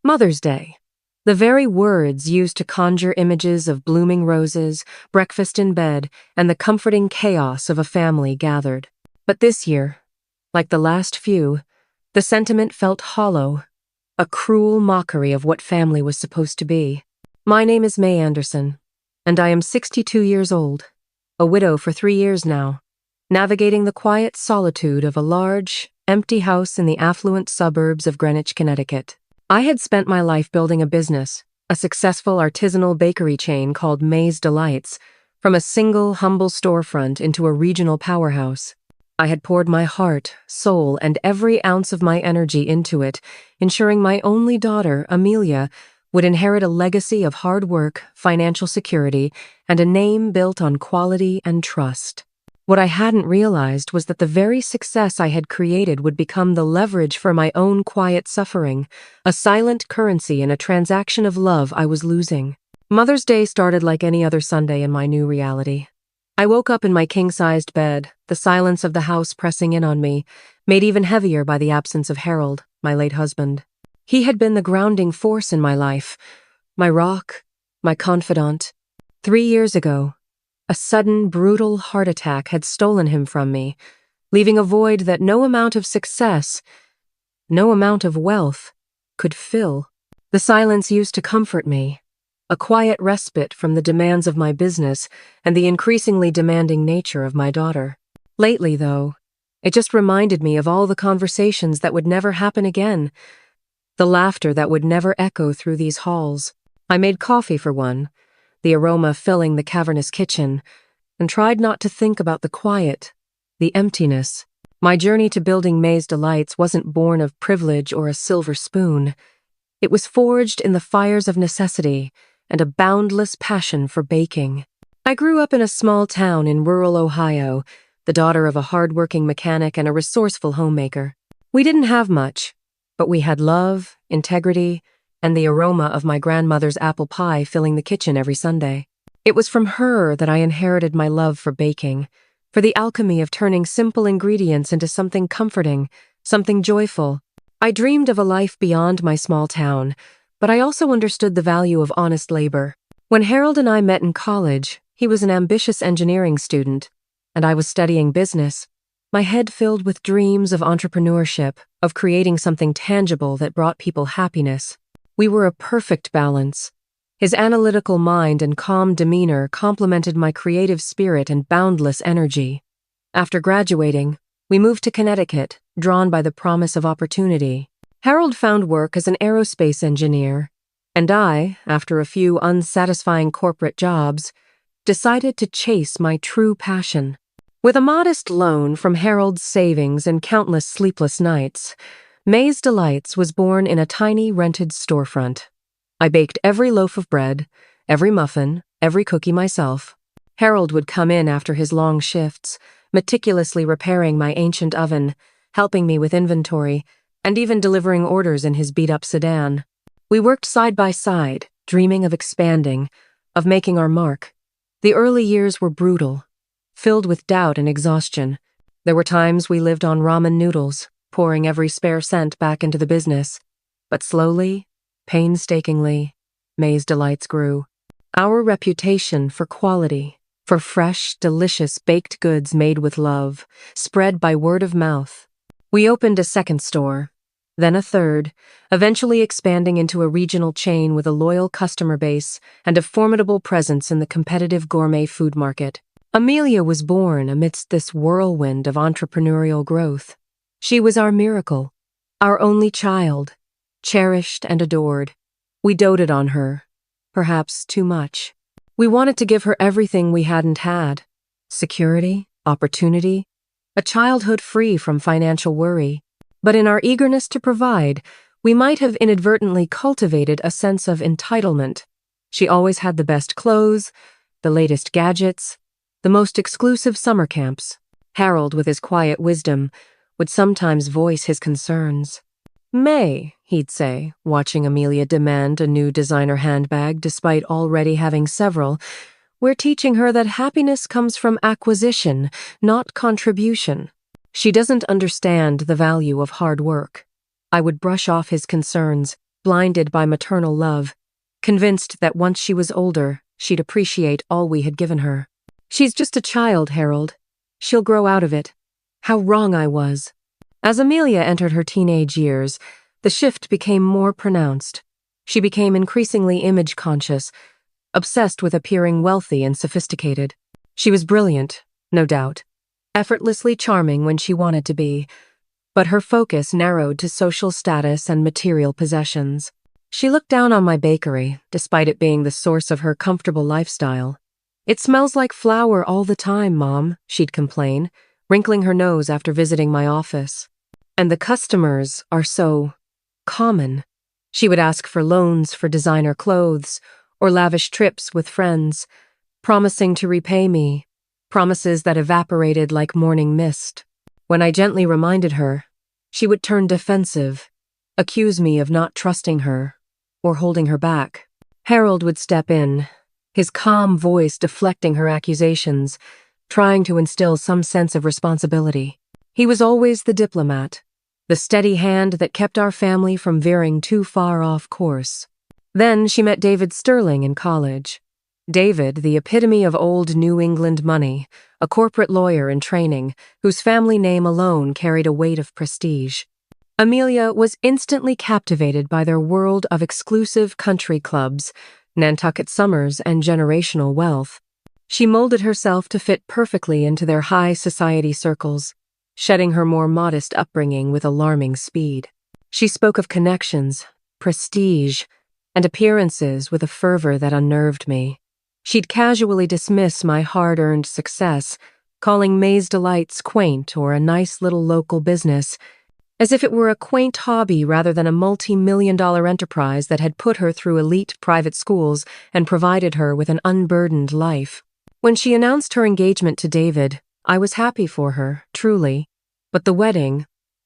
Mother's Day. The very words used to conjure images of blooming roses, breakfast in bed, and the comforting chaos of a family gathered. But this year, like the last few, the sentiment felt hollow, a cruel mockery of what family was supposed to be. My name is May Anderson, and I am 62 years old, a widow for 3 years now, navigating the quiet solitude of a large, empty house in the affluent suburbs of Greenwich, Connecticut. I had spent my life building a business, a successful artisanal bakery chain called May's Delights, from a single, humble storefront into a regional powerhouse. I had poured my heart, soul, and every ounce of my energy into it, ensuring my only daughter, Amelia, would inherit a legacy of hard work, financial security, and a name built on quality and trust. What I hadn't realized was that the very success I had created would become the leverage for my own quiet suffering, a silent currency in a transaction of love I was losing. Mother's Day started like any other Sunday in my new reality. I woke up in my king-sized bed, the silence of the house pressing in on me, made even heavier by the absence of Harold, my late husband. He had been the grounding force in my life, my rock, my confidant. 3 years ago, a sudden, brutal heart attack had stolen him from me, leaving a void that no amount of success, no amount of wealth, could fill. The silence used to comfort me, a quiet respite from the demands of my business and the increasingly demanding nature of my daughter. Lately, though, it just reminded me of all the conversations that would never happen again, the laughter that would never echo through these halls. I made coffee for one, the aroma filling the cavernous kitchen, and tried not to think about the quiet, the emptiness. My journey to building May's Delights wasn't born of privilege or a silver spoon. It was forged in the fires of necessity and a boundless passion for baking. I grew up in a small town in rural Ohio, the daughter of a hard-working mechanic and a resourceful homemaker. We didn't have much, but we had love, integrity, and the aroma of my grandmother's apple pie filling the kitchen every Sunday. It was from her that I inherited my love for baking, for the alchemy of turning simple ingredients into something comforting, something joyful. I dreamed of a life beyond my small town, but I also understood the value of honest labor. When Harold and I met in college, he was an ambitious engineering student, and I was studying business, my head filled with dreams of entrepreneurship, of creating something tangible that brought people happiness. We were a perfect balance. His analytical mind and calm demeanor complemented my creative spirit and boundless energy. After graduating, we moved to Connecticut, drawn by the promise of opportunity. Harold found work as an aerospace engineer, and I, after a few unsatisfying corporate jobs, decided to chase my true passion. With a modest loan from Harold's savings and countless sleepless nights, May's Delights was born in a tiny rented storefront. I baked every loaf of bread, every muffin, every cookie myself. Harold would come in after his long shifts, meticulously repairing my ancient oven, helping me with inventory, and even delivering orders in his beat-up sedan. We worked side by side, dreaming of expanding, of making our mark. The early years were brutal, filled with doubt and exhaustion. There were times we lived on ramen noodles, pouring every spare cent back into the business. But slowly, painstakingly, May's Delights grew. Our reputation for quality, for fresh, delicious baked goods made with love, spread by word of mouth. We opened a second store, then a third, eventually expanding into a regional chain with a loyal customer base and a formidable presence in the competitive gourmet food market. Amelia was born amidst this whirlwind of entrepreneurial growth. She was our miracle, our only child, cherished and adored. We doted on her, perhaps too much. We wanted to give her everything we hadn't had: security, opportunity, a childhood free from financial worry. But in our eagerness to provide, we might have inadvertently cultivated a sense of entitlement. She always had the best clothes, the latest gadgets, the most exclusive summer camps. Harold, with his quiet wisdom, would sometimes voice his concerns. "May," he'd say, watching Amelia demand a new designer handbag despite already having several, "we're teaching her that happiness comes from acquisition, not contribution. She doesn't understand the value of hard work." I would brush off his concerns, blinded by maternal love, convinced that once she was older, she'd appreciate all we had given her. "She's just a child, Harold. She'll grow out of it." How wrong I was. As Amelia entered her teenage years, the shift became more pronounced. She became increasingly image-conscious, obsessed with appearing wealthy and sophisticated. She was brilliant, no doubt, effortlessly charming when she wanted to be, but her focus narrowed to social status and material possessions. She looked down on my bakery, despite it being the source of her comfortable lifestyle. "It smells like flour all the time, Mom," she'd complain, wrinkling her nose after visiting my office. "And the customers are so common." She would ask for loans for designer clothes or lavish trips with friends, promising to repay me, promises that evaporated like morning mist. When I gently reminded her, she would turn defensive, accuse me of not trusting her or holding her back. Harold would step in, his calm voice deflecting her accusations, trying to instill some sense of responsibility. He was always the diplomat, the steady hand that kept our family from veering too far off course. Then she met David Sterling in college. David, the epitome of old New England money, a corporate lawyer in training, whose family name alone carried a weight of prestige. Amelia was instantly captivated by their world of exclusive country clubs, Nantucket summers, and generational wealth. She molded herself to fit perfectly into their high society circles, shedding her more modest upbringing with alarming speed. She spoke of connections, prestige, and appearances with a fervor that unnerved me. She'd casually dismiss my hard-earned success, calling May's Delights quaint or a nice little local business, as if it were a quaint hobby rather than a multi-million-dollar enterprise that had put her through elite private schools and provided her with an unburdened life. When she announced her engagement to David, I was happy for her, truly. But the wedding,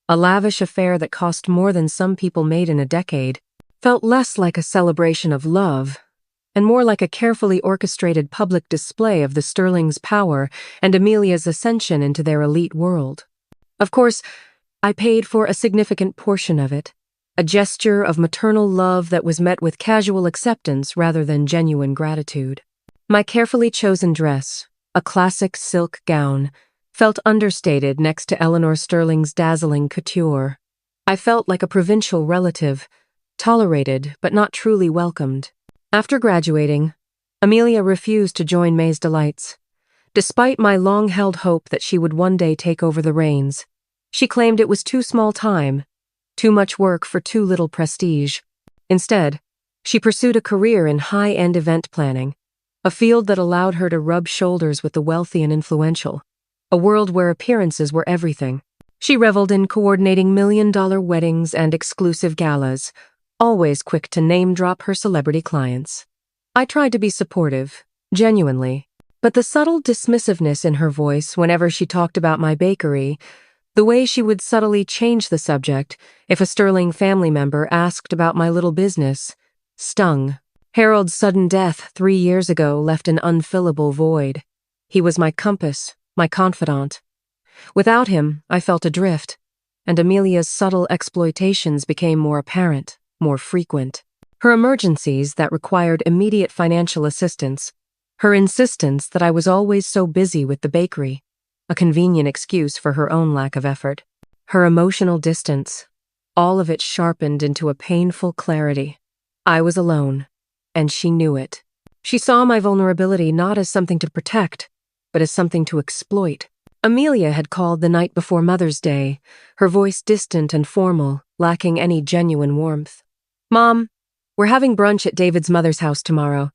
a lavish affair that cost more than some people made in a decade, felt less like a celebration of love and more like a carefully orchestrated public display of the Sterling's power and Amelia's ascension into their elite world. Of course, I paid for a significant portion of it, a gesture of maternal love that was met with casual acceptance rather than genuine gratitude. My carefully chosen dress, a classic silk gown, felt understated next to Eleanor Sterling's dazzling couture. I felt like a provincial relative, tolerated but not truly welcomed. After graduating, Amelia refused to join May's Delights. Despite my long-held hope that she would one day take over the reins, she claimed it was too small time, too much work for too little prestige. Instead, she pursued a career in high-end event planning, a field that allowed her to rub shoulders with the wealthy and influential, a world where appearances were everything. She reveled in coordinating million-dollar weddings and exclusive galas, always quick to name-drop her celebrity clients. I tried to be supportive, genuinely, but the subtle dismissiveness in her voice whenever she talked about my bakery, the way she would subtly change the subject if a Sterling family member asked about my little business, stung. Harold's sudden death 3 years ago left an unfillable void. He was my compass, my confidant. Without him, I felt adrift, and Amelia's subtle exploitations became more apparent, more frequent. Her emergencies that required immediate financial assistance, her insistence that I was always so busy with the bakery, a convenient excuse for her own lack of effort. Her emotional distance, all of it sharpened into a painful clarity. I was alone, and she knew it. She saw my vulnerability not as something to protect, but as something to exploit. Amelia had called the night before Mother's Day, her voice distant and formal, lacking any genuine warmth. "Mom, we're having brunch at David's mother's house tomorrow.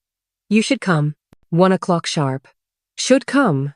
You should come. 1 o'clock sharp." Should come.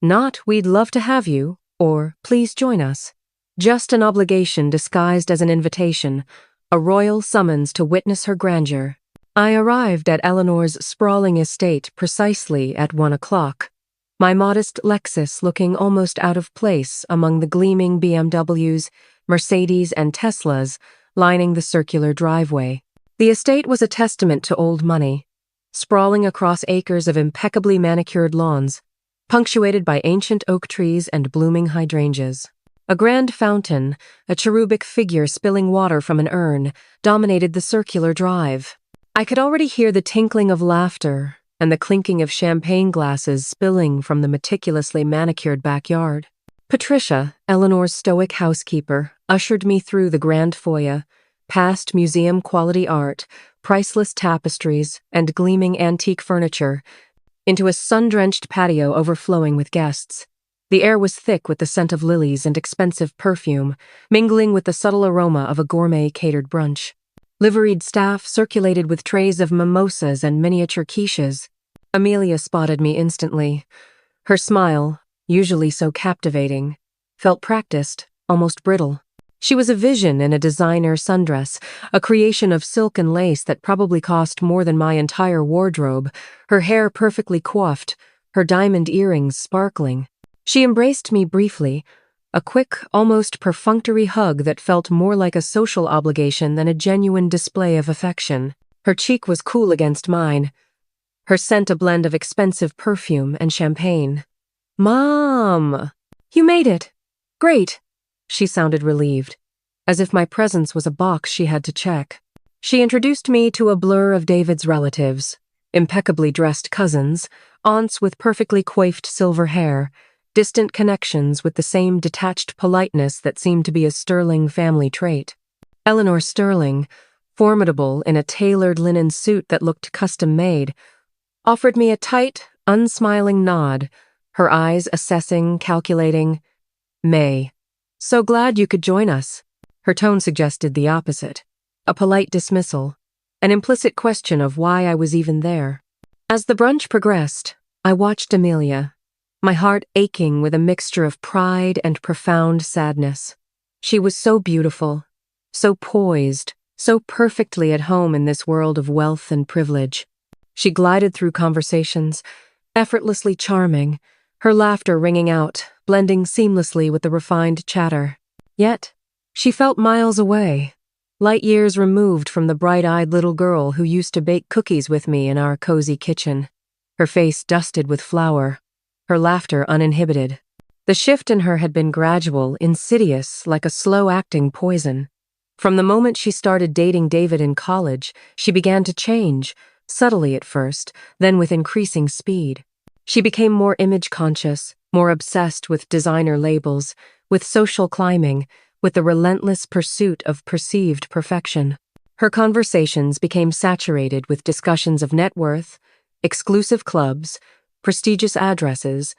Not "we'd love to have you," or "please join us." Just an obligation disguised as an invitation, a royal summons to witness her grandeur. I arrived at Eleanor's sprawling estate precisely at 1 o'clock, my modest Lexus looking almost out of place among the gleaming BMWs, Mercedes, and Teslas lining the circular driveway. The estate was a testament to old money, sprawling across acres of impeccably manicured lawns, punctuated by ancient oak trees and blooming hydrangeas. A grand fountain, a cherubic figure spilling water from an urn, dominated the circular drive. I could already hear the tinkling of laughter and the clinking of champagne glasses spilling from the meticulously manicured backyard. Patricia, Eleanor's stoic housekeeper, ushered me through the grand foyer, past museum-quality art, priceless tapestries, and gleaming antique furniture, into a sun-drenched patio overflowing with guests. The air was thick with the scent of lilies and expensive perfume, mingling with the subtle aroma of a gourmet-catered brunch. Liveried staff circulated with trays of mimosas and miniature quiches. Amelia spotted me instantly. Her smile, usually so captivating, felt practiced, almost brittle. She was a vision in a designer sundress, a creation of silk and lace that probably cost more than my entire wardrobe, her hair perfectly coiffed, her diamond earrings sparkling. She embraced me briefly, a quick, almost perfunctory hug that felt more like a social obligation than a genuine display of affection. Her cheek was cool against mine, her scent a blend of expensive perfume and champagne. "Mom! You made it! Great!" She sounded relieved, as if my presence was a box she had to check. She introduced me to a blur of David's relatives, impeccably dressed cousins, aunts with perfectly coiffed silver hair, distant connections with the same detached politeness that seemed to be a Sterling family trait. Eleanor Sterling, formidable in a tailored linen suit that looked custom-made, offered me a tight, unsmiling nod, her eyes assessing, calculating. "May, so glad you could join us." Her tone suggested the opposite, a polite dismissal, an implicit question of why I was even there. As the brunch progressed, I watched Amelia, my heart aching with a mixture of pride and profound sadness. She was so beautiful, so poised, so perfectly at home in this world of wealth and privilege. She glided through conversations, effortlessly charming, her laughter ringing out, blending seamlessly with the refined chatter. Yet, she felt miles away, light years removed from the bright-eyed little girl who used to bake cookies with me in our cozy kitchen. Her face dusted with flour, her laughter uninhibited. The shift in her had been gradual, insidious, like a slow-acting poison. From the moment she started dating David in college, she began to change, subtly at first, then with increasing speed. She became more image-conscious, more obsessed with designer labels, with social climbing, with the relentless pursuit of perceived perfection. Her conversations became saturated with discussions of net worth, exclusive clubs, prestigious addresses,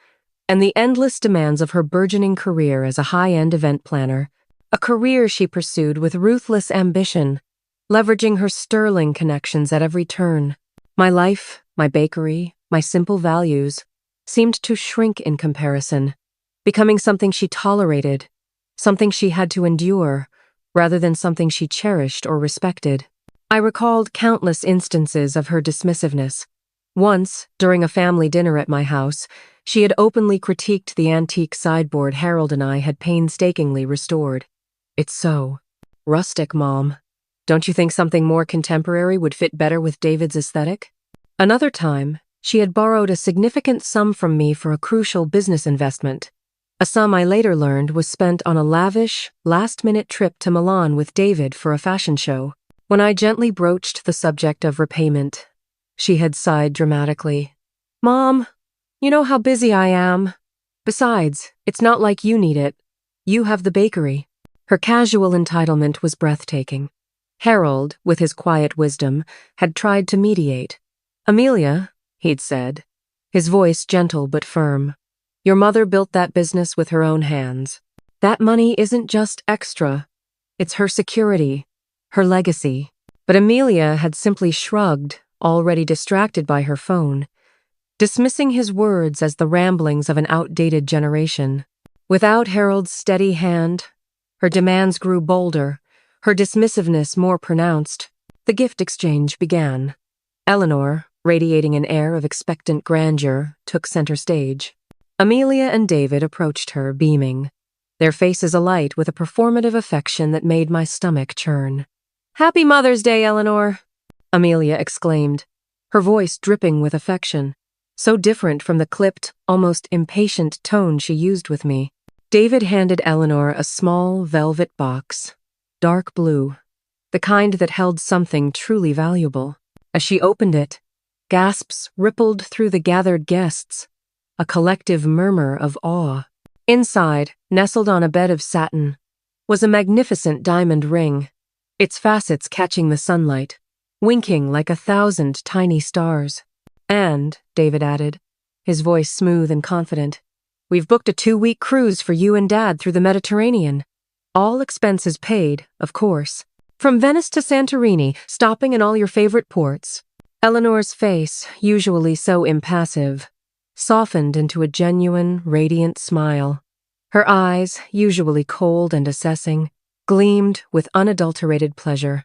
and the endless demands of her burgeoning career as a high-end event planner, a career she pursued with ruthless ambition, leveraging her sterling connections at every turn. My life, my bakery, my simple values seemed to shrink in comparison, becoming something she tolerated, something she had to endure, rather than something she cherished or respected. I recalled countless instances of her dismissiveness. Once, during a family dinner at my house, she had openly critiqued the antique sideboard Harold and I had painstakingly restored. "It's so rustic, Mom. Don't you think something more contemporary would fit better with David's aesthetic?" Another time, she had borrowed a significant sum from me for a crucial business investment. A sum I later learned was spent on a lavish, last-minute trip to Milan with David for a fashion show. When I gently broached the subject of repayment, she had sighed dramatically. "Mom, you know how busy I am. Besides, it's not like you need it. You have the bakery." Her casual entitlement was breathtaking. Harold, with his quiet wisdom, had tried to mediate. "Amelia," he'd said, his voice gentle but firm, "your mother built that business with her own hands. That money isn't just extra. It's her security, her legacy." But Amelia had simply shrugged, already distracted by her phone, dismissing his words as the ramblings of an outdated generation. Without Harold's steady hand, her demands grew bolder, her dismissiveness more pronounced. The gift exchange began. Eleanor, radiating an air of expectant grandeur, took center stage. Amelia and David approached her, beaming, their faces alight with a performative affection that made my stomach churn. "Happy Mother's Day, Eleanor," Amelia exclaimed, her voice dripping with affection, so different from the clipped, almost impatient tone she used with me. David handed Eleanor a small velvet box, dark blue, the kind that held something truly valuable. As she opened it, gasps rippled through the gathered guests, a collective murmur of awe. Inside, nestled on a bed of satin, was a magnificent diamond ring, its facets catching the sunlight, winking like 1,000 tiny stars. And, David added, his voice smooth and confident, we've booked a 2-week cruise for you and Dad through the Mediterranean. All expenses paid, of course. From Venice to Santorini, stopping in all your favorite ports. Eleanor's face, usually so impassive, softened into a genuine, radiant smile. Her eyes, usually cold and assessing, gleamed with unadulterated pleasure.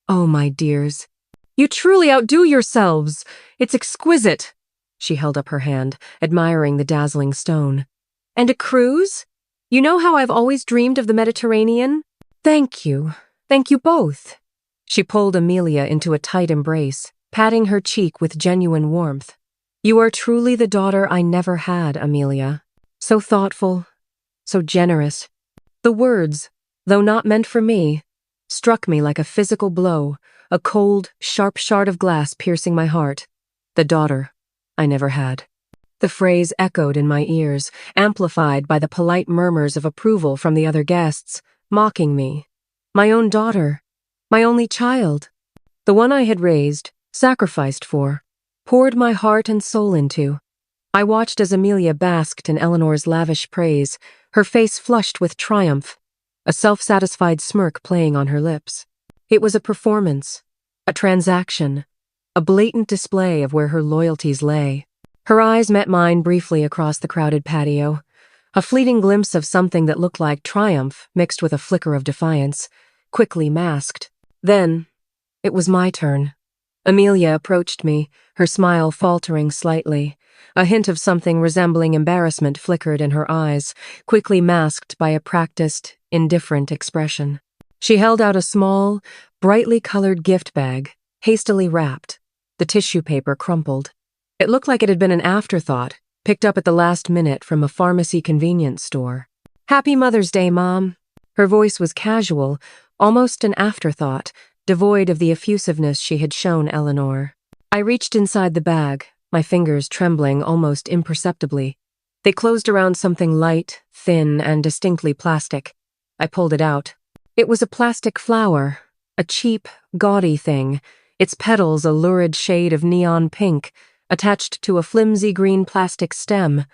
Oh, my dears. You truly outdo yourselves. It's exquisite. She held up her hand, admiring the dazzling stone. And a cruise? You know how I've always dreamed of the Mediterranean? Thank you. Thank you both. She pulled Amelia into a tight embrace, patting her cheek with genuine warmth. You are truly the daughter I never had, Amelia. So thoughtful, so generous. The words, though not meant for me, struck me like a physical blow, a cold, sharp shard of glass piercing my heart. The daughter I never had. The phrase echoed in my ears, amplified by the polite murmurs of approval from the other guests, mocking me. My own daughter, my only child, the one I had raised, sacrificed for, poured my heart and soul into. I watched as Amelia basked in Eleanor's lavish praise, her face flushed with triumph, a self-satisfied smirk playing on her lips. It was a performance, a transaction, a blatant display of where her loyalties lay. Her eyes met mine briefly across the crowded patio, a fleeting glimpse of something that looked like triumph mixed with a flicker of defiance, quickly masked. Then, it was my turn. Amelia approached me, her smile faltering slightly. A hint of something resembling embarrassment flickered in her eyes, quickly masked by a practiced, indifferent expression. She held out a small, brightly colored gift bag, hastily wrapped, the tissue paper crumpled. It looked like it had been an afterthought, picked up at the last minute from a pharmacy convenience store. Happy Mother's Day, Mom. Her voice was casual, almost an afterthought, devoid of the effusiveness she had shown Eleanor. I reached inside the bag, my fingers trembling almost imperceptibly. They closed around something light, thin, and distinctly plastic. I pulled it out. It was a plastic flower, a cheap, gaudy thing, its petals a lurid shade of neon pink, attached to a flimsy green plastic stem.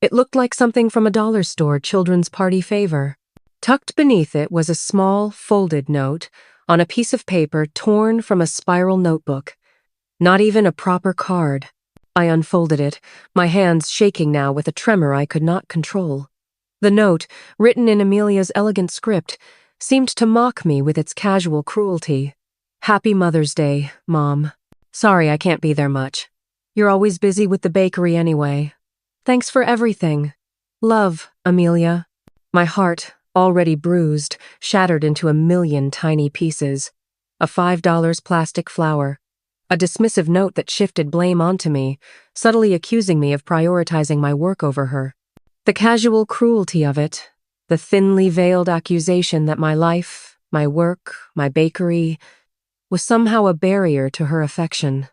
It looked like something from a dollar store children's party favor. Tucked beneath it was a small, folded note on a piece of paper torn from a spiral notebook. Not even a proper card. I unfolded it, my hands shaking now with a tremor I could not control. The note, written in Amelia's elegant script, seemed to mock me with its casual cruelty. Happy Mother's Day, Mom. Sorry I can't be there much. You're always busy with the bakery anyway. Thanks for everything. Love, Amelia. My heart, already bruised, shattered into a million tiny pieces. A $5 plastic flower. A dismissive note that shifted blame onto me, subtly accusing me of prioritizing my work over her. The casual cruelty of it, the thinly veiled accusation that my life, my work, my bakery, was somehow a barrier to her affection.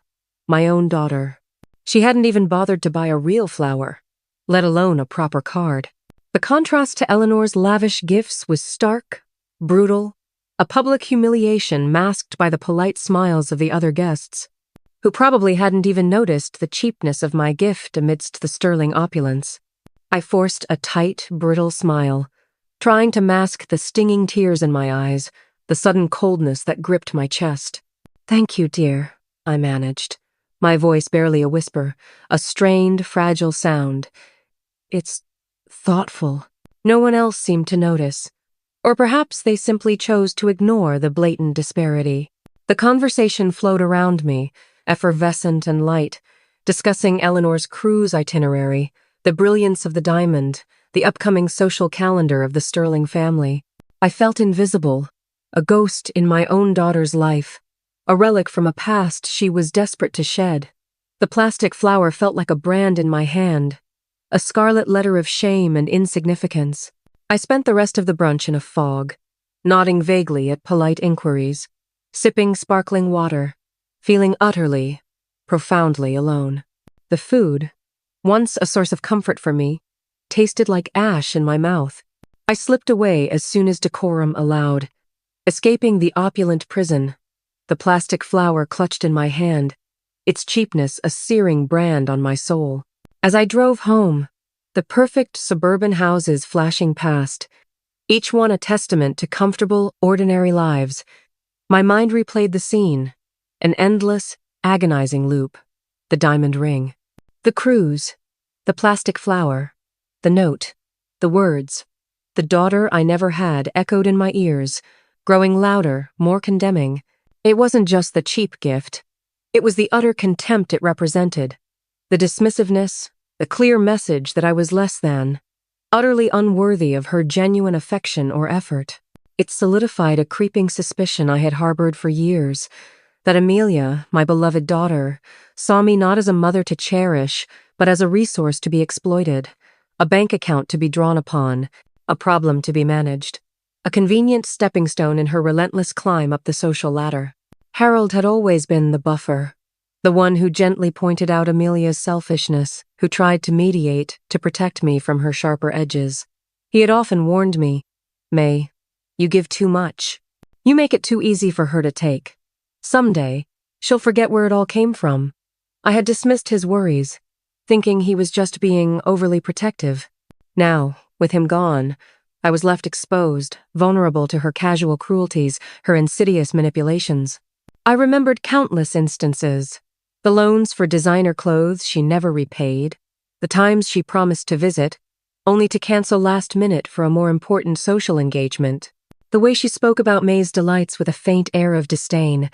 My own daughter. She hadn't even bothered to buy a real flower, let alone a proper card. The contrast to Eleanor's lavish gifts was stark, brutal, a public humiliation masked by the polite smiles of the other guests, who probably hadn't even noticed the cheapness of my gift amidst the sterling opulence. I forced a tight, brittle smile, trying to mask the stinging tears in my eyes, the sudden coldness that gripped my chest. Thank you, dear, I managed, my voice barely a whisper, a strained, fragile sound. It's thoughtful. No one else seemed to notice. Or perhaps they simply chose to ignore the blatant disparity. The conversation flowed around me, effervescent and light, discussing Eleanor's cruise itinerary, the brilliance of the diamond, the upcoming social calendar of the Sterling family. I felt invisible, a ghost in my own daughter's life, a relic from a past she was desperate to shed. The plastic flower felt like a brand in my hand, a scarlet letter of shame and insignificance. I spent the rest of the brunch in a fog, nodding vaguely at polite inquiries, sipping sparkling water, feeling utterly, profoundly alone. The food, once a source of comfort for me, tasted like ash in my mouth. I slipped away as soon as decorum allowed, escaping the opulent prison, the plastic flower clutched in my hand, its cheapness a searing brand on my soul. As I drove home, the perfect suburban houses flashing past, each one a testament to comfortable, ordinary lives, my mind replayed the scene, an endless, agonizing loop. The diamond ring, the cruise, the plastic flower, the note, the words. The daughter I never had echoed in my ears, growing louder, more condemning. It wasn't just the cheap gift. It was the utter contempt it represented, the dismissiveness, the clear message that I was less than, utterly unworthy of her genuine affection or effort. It solidified a creeping suspicion I had harbored for years, that Amelia, my beloved daughter, saw me not as a mother to cherish, but as a resource to be exploited, a bank account to be drawn upon, a problem to be managed, a convenient stepping stone in her relentless climb up the social ladder. Harold had always been the buffer, the one who gently pointed out Amelia's selfishness, who tried to mediate, to protect me from her sharper edges. He had often warned me, "May, you give too much. You make it too easy for her to take. Someday, she'll forget where it all came from." I had dismissed his worries, thinking he was just being overly protective. Now, with him gone, I was left exposed, vulnerable to her casual cruelties, her insidious manipulations. I remembered countless instances. The loans for designer clothes she never repaid, the times she promised to visit, only to cancel last minute for a more important social engagement. The way she spoke about May's delights with a faint air of disdain,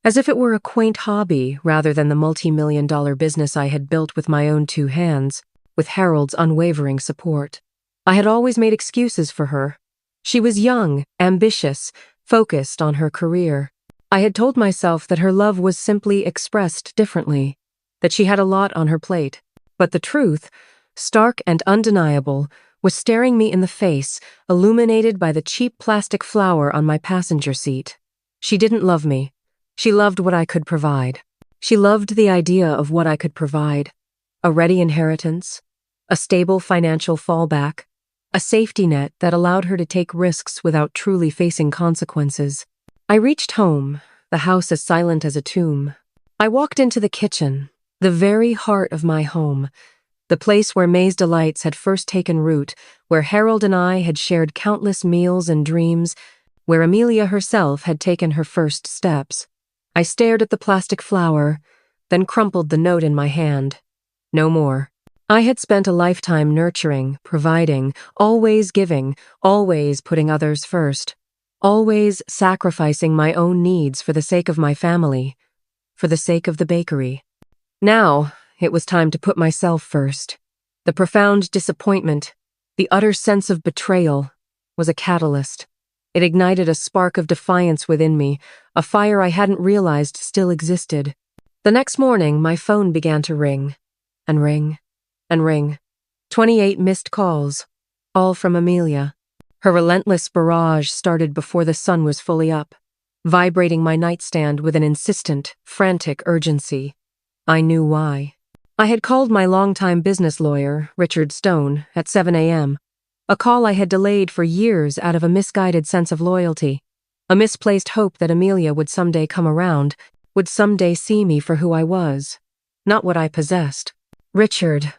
as if it were a quaint hobby rather than the multi-million-dollar business I had built with my own two hands, with Harold's unwavering support. I had always made excuses for her. She was young, ambitious, focused on her career. I had told myself that her love was simply expressed differently, that she had a lot on her plate. But the truth, stark and undeniable, was staring me in the face, illuminated by the cheap plastic flower on my passenger seat. She didn't love me. She loved what I could provide. She loved the idea of what I could provide. A ready inheritance, a stable financial fallback, a safety net that allowed her to take risks without truly facing consequences. I reached home, the house as silent as a tomb. I walked into the kitchen, the very heart of my home, the place where May's delights had first taken root, where Harold and I had shared countless meals and dreams, where Amelia herself had taken her first steps. I stared at the plastic flower, then crumpled the note in my hand. No more. I had spent a lifetime nurturing, providing, always giving, always putting others first, always sacrificing my own needs for the sake of my family, for the sake of the bakery. Now, it was time to put myself first. The profound disappointment, the utter sense of betrayal, was a catalyst. It ignited a spark of defiance within me, a fire I hadn't realized still existed. The next morning, my phone began to ring, and ring, and ring. 28 missed calls, all from Amelia. Her relentless barrage started before the sun was fully up, vibrating my nightstand with an insistent, frantic urgency. I knew why. I had called my longtime business lawyer, Richard Stone, at 7 a.m., a call I had delayed for years out of a misguided sense of loyalty, a misplaced hope that Amelia would someday come around, would someday see me for who I was, not what I possessed. "Richard,"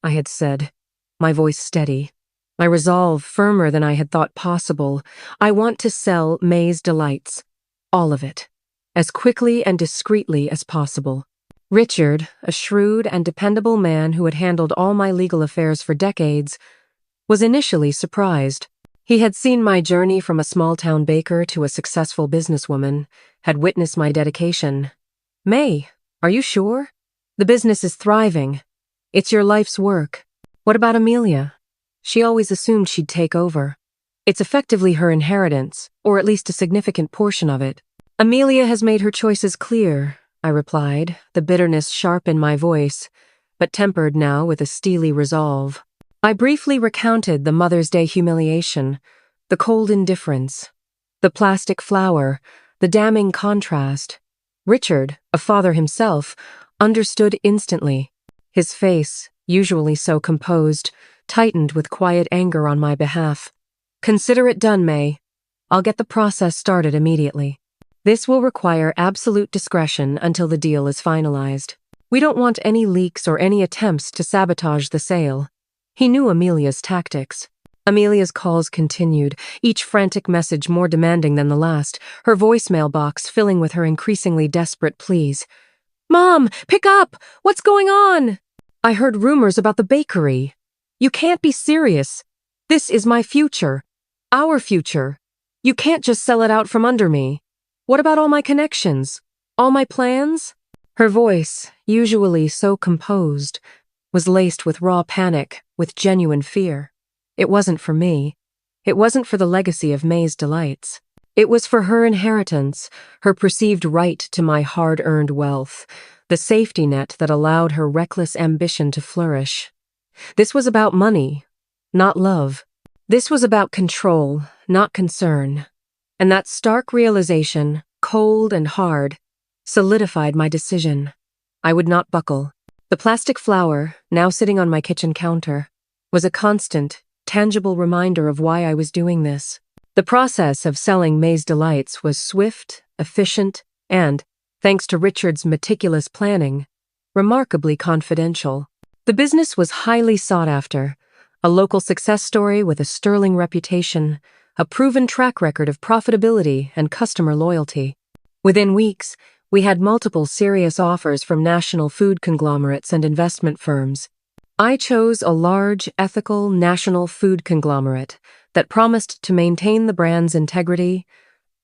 I had said, my voice steady, my resolve firmer than I had thought possible, "I want to sell May's delights, all of it, as quickly and discreetly as possible." Richard, a shrewd and dependable man who had handled all my legal affairs for decades, was initially surprised. He had seen my journey from a small-town baker to a successful businesswoman, had witnessed my dedication. "May, are you sure? The business is thriving. It's your life's work. What about Amelia? She always assumed she'd take over. It's effectively her inheritance, or at least a significant portion of it." "Amelia has made her choices clear," I replied, the bitterness sharp in my voice, but tempered now with a steely resolve. I briefly recounted the Mother's Day humiliation, the cold indifference, the plastic flower, the damning contrast. Richard, a father himself, understood instantly. His face, usually so composed, tightened with quiet anger on my behalf. "Consider it done, May. I'll get the process started immediately. This will require absolute discretion until the deal is finalized. We don't want any leaks or any attempts to sabotage the sale." He knew Amelia's tactics. Amelia's calls continued, each frantic message more demanding than the last, her voicemail box filling with her increasingly desperate pleas. "Mom, pick up! What's going on? I heard rumors about the bakery. You can't be serious. This is my future. Our future. You can't just sell it out from under me. What about all my connections? All my plans?" Her voice, usually so composed, was laced with raw panic, with genuine fear. It wasn't for me. It wasn't for the legacy of May's delights. It was for her inheritance, her perceived right to my hard-earned wealth, the safety net that allowed her reckless ambition to flourish. This was about money, not love. This was about control, not concern. And that stark realization, cold and hard, solidified my decision. I would not buckle. The plastic flower, now sitting on my kitchen counter, was a constant, tangible reminder of why I was doing this. The process of selling May's Delights was swift, efficient, and, thanks to Richard's meticulous planning, remarkably confidential. The business was highly sought after, a local success story with a sterling reputation, a proven track record of profitability and customer loyalty. Within weeks, we had multiple serious offers from national food conglomerates and investment firms. I chose a large, ethical, national food conglomerate that promised to maintain the brand's integrity,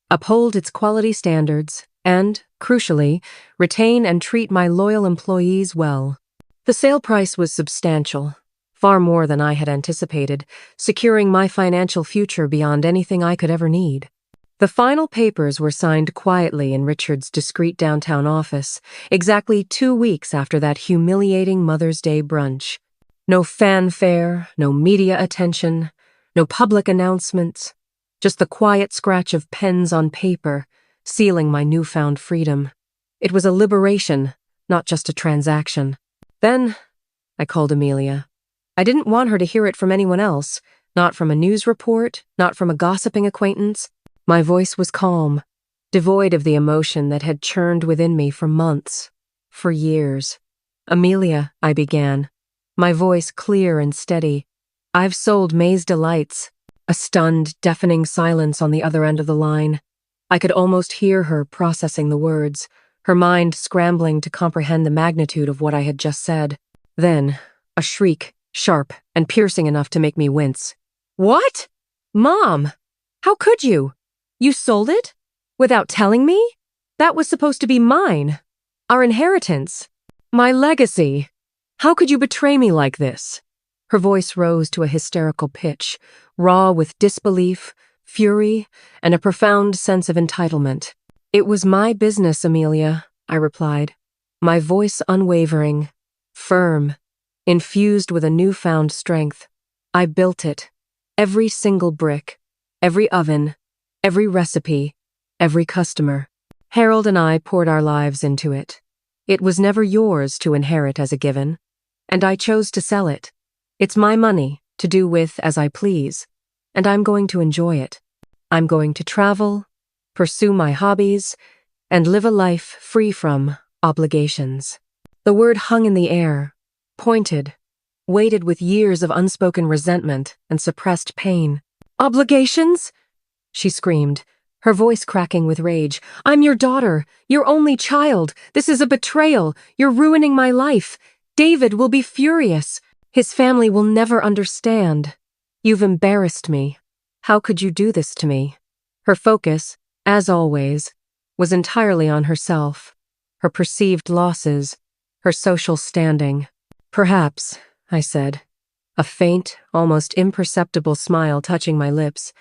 uphold its quality standards, and, crucially, retain and treat my loyal employees well. The sale price was substantial, far more than I had anticipated, securing my financial future beyond anything I could ever need. The final papers were signed quietly in Richard's discreet downtown office, exactly 2 weeks after that humiliating Mother's Day brunch. No fanfare, no media attention, no public announcements, just the quiet scratch of pens on paper, sealing my newfound freedom. It was a liberation, not just a transaction. Then, I called Amelia. I didn't want her to hear it from anyone else, not from a news report, not from a gossiping acquaintance. My voice was calm, devoid of the emotion that had churned within me for months, for years. "Amelia," I began, my voice clear and steady. "I've sold May's Delights." A stunned, deafening silence on the other end of the line. I could almost hear her processing the words, her mind scrambling to comprehend the magnitude of what I had just said. Then, a shriek, sharp and piercing enough to make me wince. "What? Mom! How could you? You sold it? Without telling me? That was supposed to be mine. Our inheritance. My legacy. How could you betray me like this?" Her voice rose to a hysterical pitch, raw with disbelief, fury, and a profound sense of entitlement. "It was my business, Amelia," I replied, my voice unwavering, firm, infused with a newfound strength. "I built it. Every single brick, every oven, every recipe, every customer. Harold and I poured our lives into it. It was never yours to inherit as a given, and I chose to sell it. It's my money to do with as I please, and I'm going to enjoy it. I'm going to travel, pursue my hobbies, and live a life free from obligations." The word hung in the air, pointed, weighted with years of unspoken resentment and suppressed pain. "Obligations?" she screamed, her voice cracking with rage. "I'm your daughter, your only child. This is a betrayal. You're ruining my life. David will be furious. His family will never understand. You've embarrassed me. How could you do this to me?" Her focus, as always, was entirely on herself, her perceived losses, her social standing. "Perhaps," I said, a faint, almost imperceptible smile touching my lips,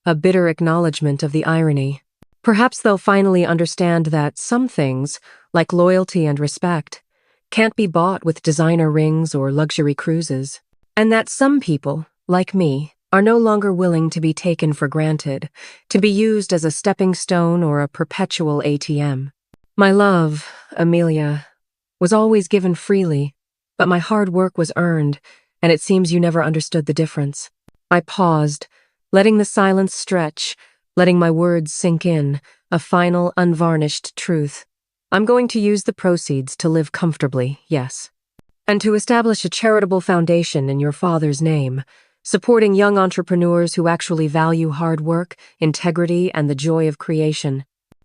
a bitter acknowledgement of the irony. "Perhaps they'll finally understand that some things, like loyalty and respect, can't be bought with designer rings or luxury cruises." and that some people, like me, are no longer willing to be taken for granted, to be used as a stepping stone or a perpetual ATM. My love, Amelia, was always given freely, but my hard work was earned, and it seems you never understood the difference. I paused, letting the silence stretch, letting my words sink in, a final, unvarnished truth. I'm going to use the proceeds to live comfortably, yes, and to establish a charitable foundation in your father's name, supporting young entrepreneurs who actually value hard work, integrity, and the joy of creation.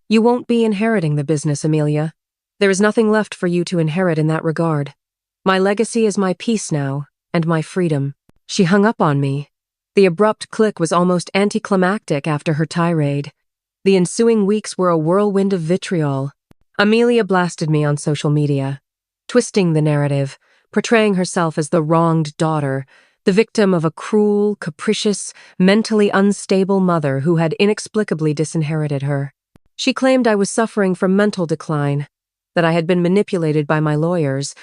You won't be inheriting the business, Amelia. There is nothing left for you to inherit in that regard. My legacy is my peace now, and my freedom. She hung up on me. The abrupt click was almost anticlimactic after her tirade. The ensuing weeks were a whirlwind of vitriol. Amelia blasted me on social media, twisting the narrative, portraying herself as the wronged daughter, the victim of a cruel, capricious, mentally unstable mother who had inexplicably disinherited her. She claimed I was suffering from mental decline, that I had been manipulated by my lawyers,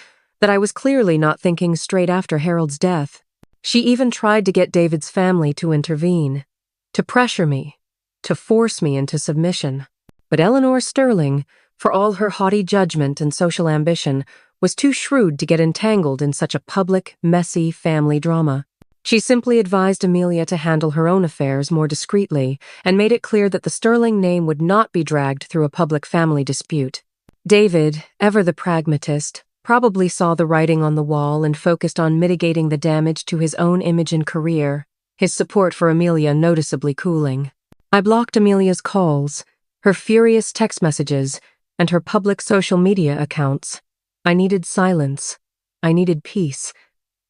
that I was clearly not thinking straight after Harold's death. She even tried to get David's family to intervene, to pressure me, to force me into submission. But Eleanor Sterling, for all her haughty judgment and social ambition, was too shrewd to get entangled in such a public, messy family drama. She simply advised Amelia to handle her own affairs more discreetly and made it clear that the Sterling name would not be dragged through a public family dispute. David, ever the pragmatist, probably saw the writing on the wall and focused on mitigating the damage to his own image and career, his support for Amelia noticeably cooling. I blocked Amelia's calls, her furious text messages, and her public social media accounts. I needed silence. I needed peace.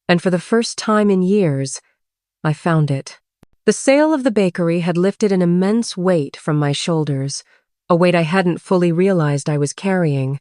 And for the first time in years, I found it. The sale of the bakery had lifted an immense weight from my shoulders, a weight I hadn't fully realized I was carrying,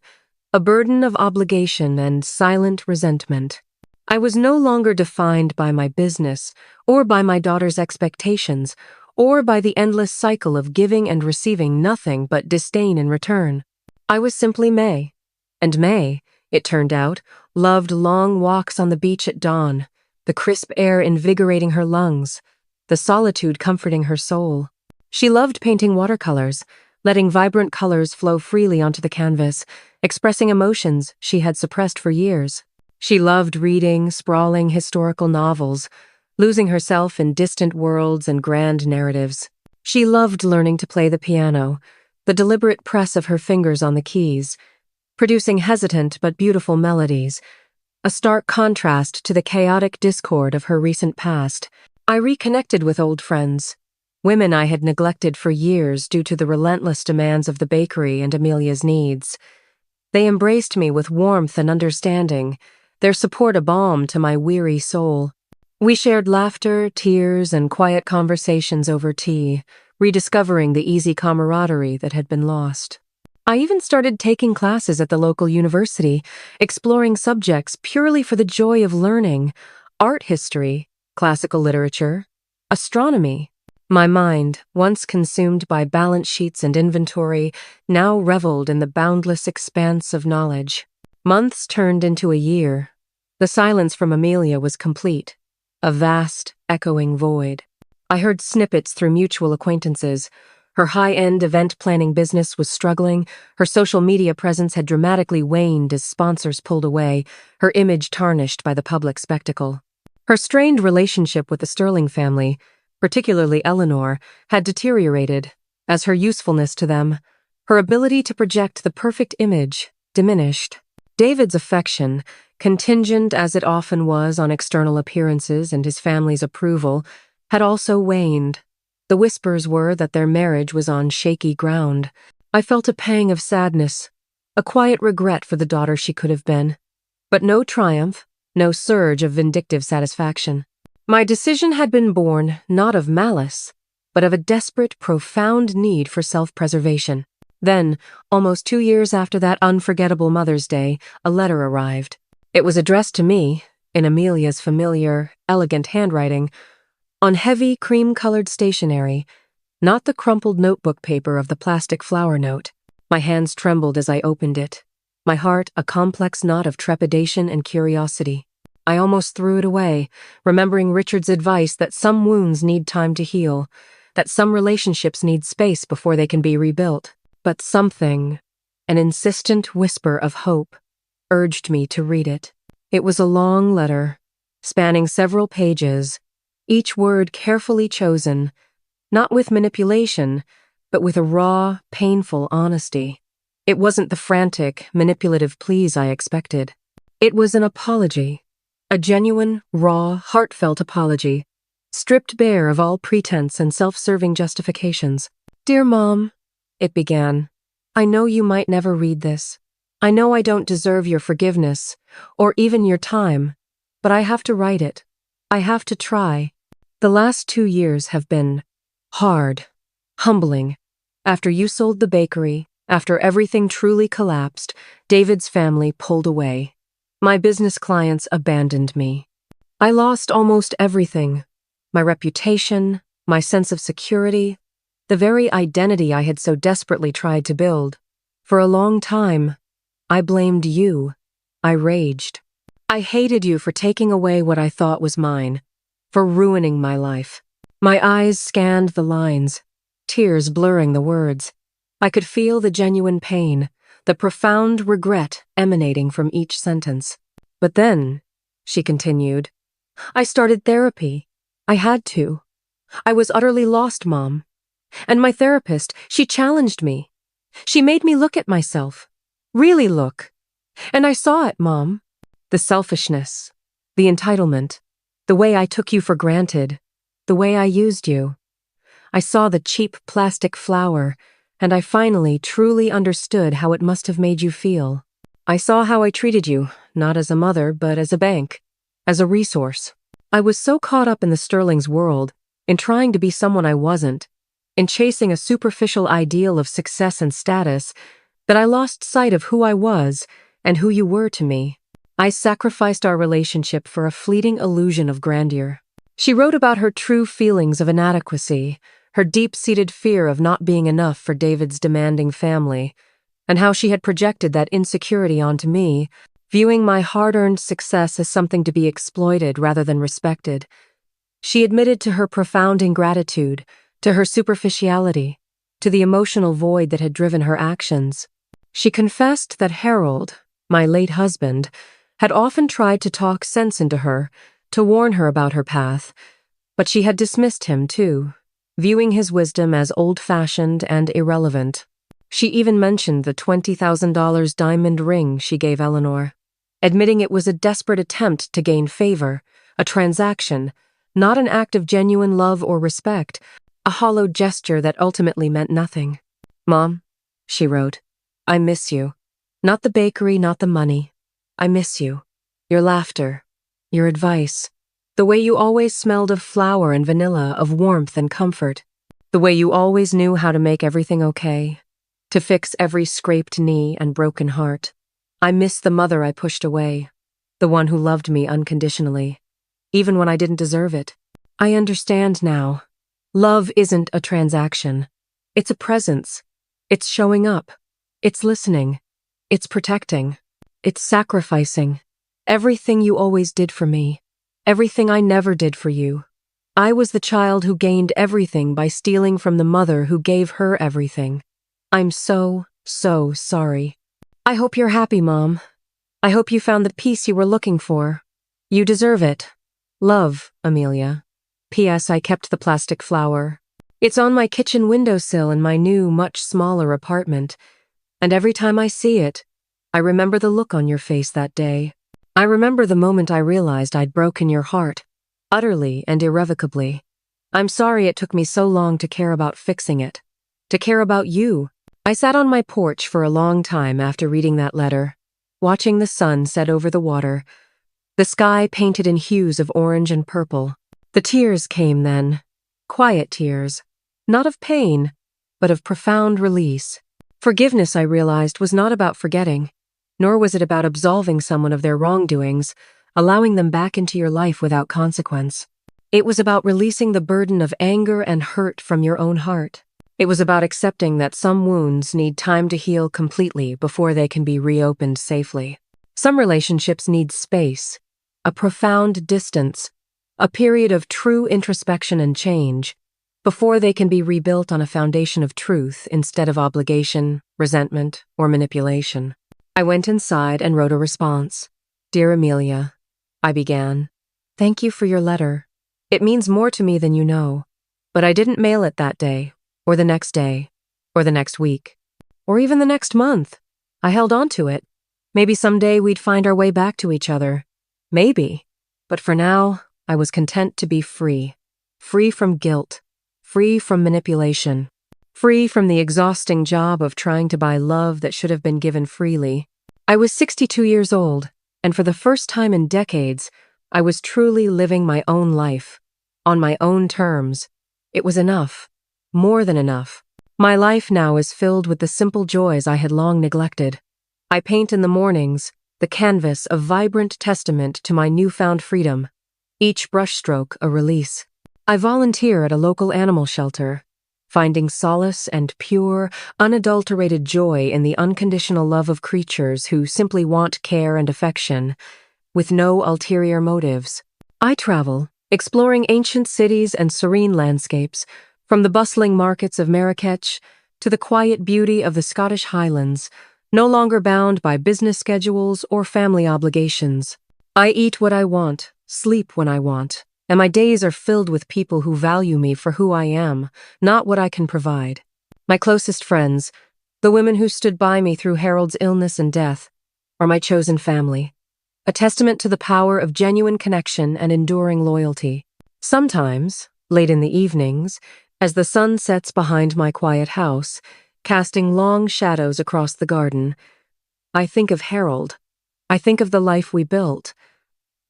a burden of obligation and silent resentment. I was no longer defined by my business, or by my daughter's expectations, or by the endless cycle of giving and receiving nothing but disdain in return. I was simply May. And May, it turned out, loved long walks on the beach at dawn, the crisp air invigorating her lungs, the solitude comforting her soul. She loved painting watercolors, letting vibrant colors flow freely onto the canvas, expressing emotions she had suppressed for years. She loved reading sprawling historical novels, losing herself in distant worlds and grand narratives. She loved learning to play the piano, the deliberate press of her fingers on the keys, producing hesitant but beautiful melodies, a stark contrast to the chaotic discord of her recent past. I reconnected with old friends, women I had neglected for years due to the relentless demands of the bakery and Amelia's needs. They embraced me with warmth and understanding, their support a balm to my weary soul. We shared laughter, tears, and quiet conversations over tea, rediscovering the easy camaraderie that had been lost. I even started taking classes at the local university, exploring subjects purely for the joy of learning: art history, classical literature, astronomy. My mind, once consumed by balance sheets and inventory, now reveled in the boundless expanse of knowledge. Months turned into a year. The silence from Amelia was complete, a vast, echoing void. I heard snippets through mutual acquaintances. Her high-end event-planning business was struggling, her social media presence had dramatically waned as sponsors pulled away, her image tarnished by the public spectacle. Her strained relationship with the Sterling family, particularly Eleanor, had deteriorated, as her usefulness to them, her ability to project the perfect image, diminished. David's affection, contingent as it often was on external appearances and his family's approval, had also waned. The whispers were that their marriage was on shaky ground. I felt a pang of sadness, a quiet regret for the daughter she could have been, but no triumph, no surge of vindictive satisfaction. My decision had been born not of malice, but of a desperate, profound need for self-preservation. Then, almost 2 years after that unforgettable Mother's Day, a letter arrived. It was addressed to me, in Amelia's familiar, elegant handwriting, on heavy, cream-colored stationery, not the crumpled notebook paper of the plastic flower note. My hands trembled as I opened it, my heart a complex knot of trepidation and curiosity. I almost threw it away, remembering Richard's advice that some wounds need time to heal, that some relationships need space before they can be rebuilt. But something, an insistent whisper of hope, urged me to read it. It was a long letter, spanning several pages, each word carefully chosen, not with manipulation, but with a raw, painful honesty. It wasn't the frantic, manipulative pleas I expected. It was an apology, a genuine, raw, heartfelt apology, stripped bare of all pretense and self-serving justifications. "Dear Mom," it began, "I know you might never read this. I know I don't deserve your forgiveness, or even your time, but I have to write it. I have to try. The last 2 years have been hard, humbling. After you sold the bakery, after everything truly collapsed, David's family pulled away. My business clients abandoned me. I lost almost everything. My reputation, my sense of security, the very identity I had so desperately tried to build. For a long time, I blamed you. I raged. I hated you for taking away what I thought was mine, for ruining my life." My eyes scanned the lines, tears blurring the words. I could feel the genuine pain, the profound regret emanating from each sentence. "But then," she continued, "I started therapy. I had to. I was utterly lost, Mom. And my therapist, she challenged me. She made me look at myself. Really look. And I saw it, Mom. The selfishness, the entitlement, the way I took you for granted, the way I used you. I saw the cheap plastic flower, and I finally truly understood how it must have made you feel. I saw how I treated you, not as a mother, but as a bank, as a resource. I was so caught up in the Sterling's world, in trying to be someone I wasn't, in chasing a superficial ideal of success and status, that I lost sight of who I was and who you were to me. I sacrificed our relationship for a fleeting illusion of grandeur." She wrote about her true feelings of inadequacy, her deep-seated fear of not being enough for David's demanding family, and how she had projected that insecurity onto me, viewing my hard-earned success as something to be exploited rather than respected. She admitted to her profound ingratitude, to her superficiality, to the emotional void that had driven her actions. She confessed that Harold, my late husband, had often tried to talk sense into her, to warn her about her path, but she had dismissed him too, viewing his wisdom as old-fashioned and irrelevant. She even mentioned the $20,000 diamond ring she gave Eleanor, admitting it was a desperate attempt to gain favor, a transaction, not an act of genuine love or respect, a hollow gesture that ultimately meant nothing. "Mom," she wrote, "I miss you. Not the bakery, not the money. I miss you. Your laughter, your advice, the way you always smelled of flour and vanilla, of warmth and comfort, the way you always knew how to make everything okay, to fix every scraped knee and broken heart. I miss the mother I pushed away, the one who loved me unconditionally, even when I didn't deserve it. I understand now. Love isn't a transaction. It's a presence. It's showing up. It's listening. It's protecting. It's sacrificing. Everything you always did for me. Everything I never did for you. I was the child who gained everything by stealing from the mother who gave her everything. I'm so sorry. I hope you're happy, Mom. I hope you found the peace you were looking for. You deserve it. Love, Amelia. P.S. I kept the plastic flower. It's on my kitchen windowsill in my new, much smaller apartment, and every time I see it, I remember the look on your face that day. I remember the moment I realized I'd broken your heart, utterly and irrevocably. I'm sorry it took me so long to care about fixing it, to care about you. I sat on my porch for a long time after reading that letter, watching the sun set over the water, the sky painted in hues of orange and purple. The tears came then, quiet tears, not of pain, but of profound release. Forgiveness, I realized, was not about forgetting, nor was it about absolving someone of their wrongdoings, allowing them back into your life without consequence. It was about releasing the burden of anger and hurt from your own heart. It was about accepting that some wounds need time to heal completely before they can be reopened safely. Some relationships need space, a profound distance, a period of true introspection and change, before they can be rebuilt on a foundation of truth instead of obligation, resentment, or manipulation. I went inside and wrote a response. "Dear Amelia," I began, "thank you for your letter. It means more to me than you know. But I didn't mail it that day, or the next day, or the next week, or even the next month. I held on to it. Maybe someday we'd find our way back to each other. Maybe. But for now, I was content to be free. Free from guilt. Free from manipulation. Free from the exhausting job of trying to buy love that should have been given freely. I was 62 years old, and for the first time in decades, I was truly living my own life. On my own terms. It was enough. More than enough. My life now is filled with the simple joys I had long neglected. I paint in the mornings, the canvas a vibrant testament to my newfound freedom. Each brushstroke a release. I volunteer at a local animal shelter, finding solace and pure, unadulterated joy in the unconditional love of creatures who simply want care and affection, with no ulterior motives. I travel, exploring ancient cities and serene landscapes, from the bustling markets of Marrakech to the quiet beauty of the Scottish Highlands, no longer bound by business schedules or family obligations. I eat what I want, sleep when I want, and my days are filled with people who value me for who I am, not what I can provide. My closest friends, the women who stood by me through Harold's illness and death, are my chosen family, a testament to the power of genuine connection and enduring loyalty. Sometimes, late in the evenings, as the sun sets behind my quiet house, casting long shadows across the garden, I think of Harold. I think of the life we built,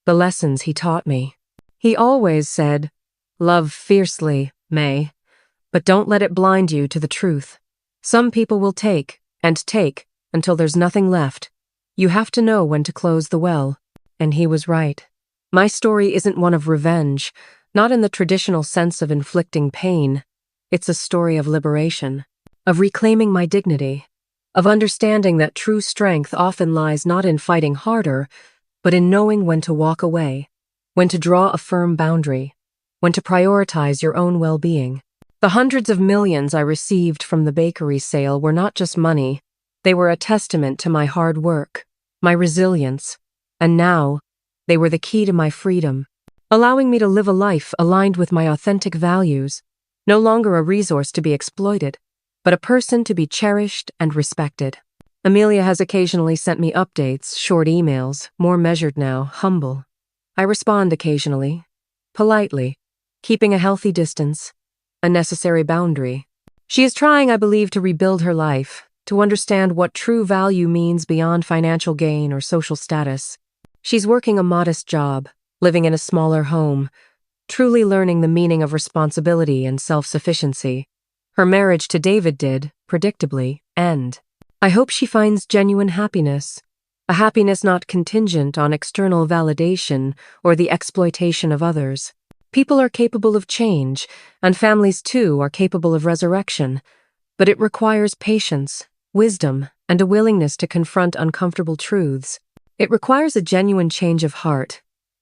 the lessons he taught me. He always said, "Love fiercely, May, but don't let it blind you to the truth. Some people will take until there's nothing left. You have to know when to close the well." And he was right. My story isn't one of revenge, not in the traditional sense of inflicting pain. It's a story of liberation, of reclaiming my dignity, of understanding that true strength often lies not in fighting harder, but in knowing when to walk away, when to draw a firm boundary, when to prioritize your own well-being. The hundreds of millions I received from the bakery sale were not just money, they were a testament to my hard work, my resilience, and now, they were the key to my freedom, allowing me to live a life aligned with my authentic values, no longer a resource to be exploited, but a person to be cherished and respected. Amelia has occasionally sent me updates, short emails, more measured now, humble. I respond occasionally, politely, keeping a healthy distance, a necessary boundary. She is trying, I believe, to rebuild her life, to understand what true value means beyond financial gain or social status. She's working a modest job, living in a smaller home, truly learning the meaning of responsibility and self-sufficiency. Her marriage to David did, predictably, end. I hope she finds genuine happiness, a happiness not contingent on external validation or the exploitation of others. People are capable of change, and families too are capable of resurrection, but it requires patience, wisdom, and a willingness to confront uncomfortable truths. It requires a genuine change of heart,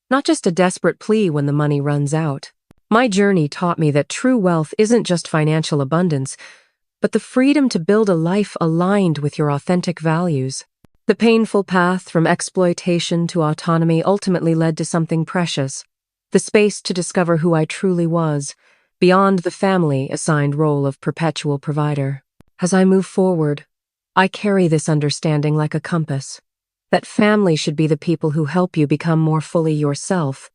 not just a desperate plea when the money runs out. My journey taught me that true wealth isn't just financial abundance, but the freedom to build a life aligned with your authentic values. The painful path from exploitation to autonomy ultimately led to something precious, the space to discover who I truly was, beyond the family-assigned role of perpetual provider. As I move forward, I carry this understanding like a compass, that family should be the people who help you become more fully yourself,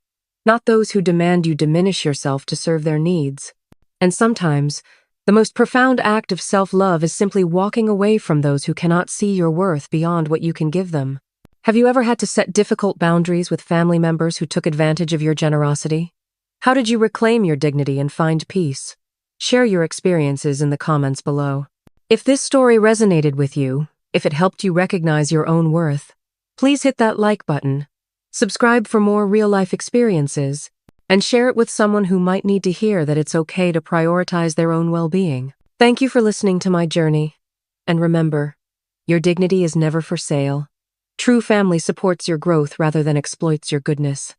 not those who demand you diminish yourself to serve their needs. And sometimes, the most profound act of self-love is simply walking away from those who cannot see your worth beyond what you can give them. Have you ever had to set difficult boundaries with family members who took advantage of your generosity? How did you reclaim your dignity and find peace? Share your experiences in the comments below. If this story resonated with you, if it helped you recognize your own worth, please hit that like button, subscribe for more real-life experiences, and share it with someone who might need to hear that it's okay to prioritize their own well-being. Thank you for listening to my journey. And remember, your dignity is never for sale. True family supports your growth rather than exploits your goodness.